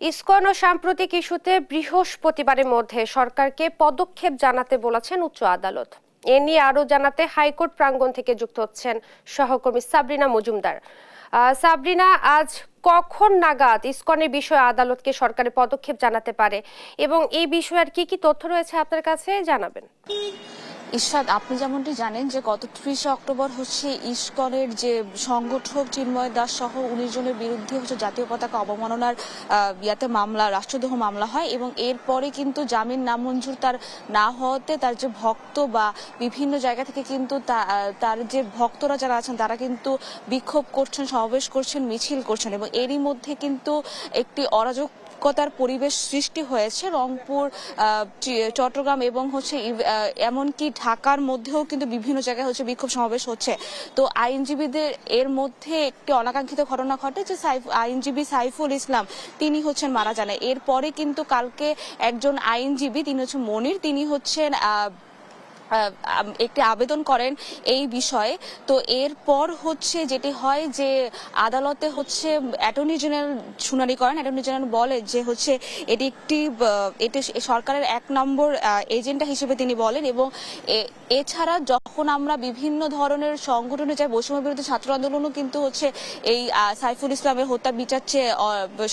ISKCON ও সাম্প্রতিক ইস্যুতে বৃহস্পতিবারের মধ্যে সরকারকে পদক্ষেপ জানাতে বলেছেন উচ্চ আদালত। এ নিয়ে আরো জানাতে হাইকোর্ট প্রাঙ্গণ থেকে যুক্ত হচ্ছেন সহকর্মী সাবরিনা মজুমদার। সাবরিনা, আজ কখন নাগাদ ইসকনের বিষয়ে আদালতকে সরকারের পদক্ষেপ জানাতে পারে এবং এই বিষয়ে আর কি কি তথ্য রয়েছে আপনার কাছে জানাবেন। ইশরাত, আপনি যেমনটি জানেন যে গত 30 অক্টোবর ইসকনের যে সংগঠক চিন্ময় দাস সহ 19 জনের বিরুদ্ধে জাতীয় পতাকা অবমাননার মামলা, রাষ্ট্রদ্রোহ মামলা হয় এবং এরপরে কিন্তু জামিন নামঞ্জুর তার না হওয়াতে তার যে ভক্ত বা বিভিন্ন জায়গা থেকে কিন্তু তার যে ভক্তরা যারা আছেন তারা কিন্তু বিক্ষোভ করছেন, সমাবেশ করছেন, মিছিল করছেন এবং এরই মধ্যে কিন্তু একটি অরাজকতার পরিবেশ সৃষ্টি হয়েছে রংপুর, চট্টগ্রাম এবং এমনকি ঢাকার মধ্যেও কিন্তু বিভিন্ন জায়গায় বিক্ষোভ সমাবেশ হচ্ছে। তো আইনজীবীদের এর মধ্যে একটি অনাকাঙ্ক্ষিত ঘটনা ঘটে যে আইনজীবী সাইফুল ইসলাম তিনি মারা যান। এরপরে কিন্তু কালকে একজন আইনজীবী তিনি মনির, তিনি একটি আবেদন করেন এই বিষয়ে। তো এরপর যেটি হয় যে আদালতে অ্যাটর্নি জেনারেল শুনানি করেন। অ্যাটর্নি জেনারেল বলে যে এটি সরকারের 1 নম্বর এজেন্ডা হিসেবে তিনি বলেন এবং এছাড়া যখন আমরা বিভিন্ন ধরনের সংগঠনে যাই, বৈষম্য বিরোধী ছাত্র আন্দোলনও কিন্তু এই সাইফুল ইসলামের হত্যা বিচার চেয়ে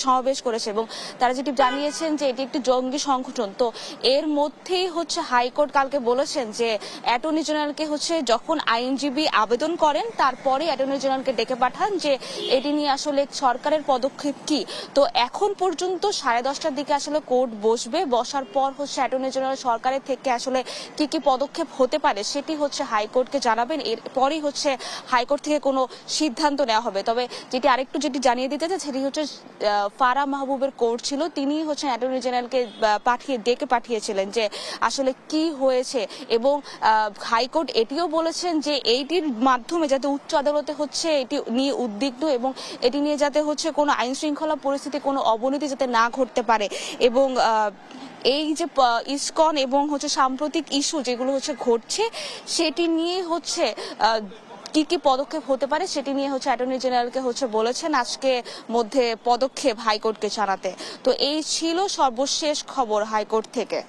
সমাবেশ করেছে এবং তারা যেটি জানিয়েছেন যে এটি একটি জঙ্গি সংগঠন। তো এর মধ্যেই হাইকোর্ট কালকে বলেছেন যে অ্যাটর্নি জেনারেলকে যখন আইনজীবী আবেদন করেন তারপরে অ্যাটর্নি জেনারেলকে ডেকে পাঠান যে এটি নিয়ে সরকারের পদক্ষেপ কি। তো এখন পর্যন্ত 10:30টার দিকে কোর্ট বসবে, বসার পর অ্যাটর্নি জেনারেল সরকারের থেকে কি কি পদক্ষেপ হতে পারে সেটি হাইকোর্টকে জানাবেন। এরপরই হাইকোর্ট থেকে কোনো সিদ্ধান্ত নেওয়া হবে। তবে যেটি জানিয়ে দিতে চাই সেটি ফারা মাহবুবের কোর্ট ছিল, তিনি অ্যাটর্নি জেনারেলকে ডেকে পাঠিয়েছিলেন যে কি হয়েছে এবং হাইকোর্ট এটিও বলেছেন যে এইটির মাধ্যমে যাতে উচ্চ আদালতে এটি নিয়ে উদ্বিগ্ন এবং এটি নিয়ে যাতে কোনো আইন শৃঙ্খলা পরিস্থিতি, কোনো অবনতি যাতে না ঘটতে পারে এবং এই যে ইসকন এবং সাম্প্রতিক ইস্যু যেগুলো ঘটছে সেটি নিয়ে কি কি পদক্ষেপ হতে পারে সেটি নিয়ে অ্যাটর্নি জেনারেলকে বলেছেন আজকে মধ্যে পদক্ষেপ হাইকোর্টকে জানাতে। তো এই ছিল সর্বশেষ খবর হাইকোর্ট থেকে।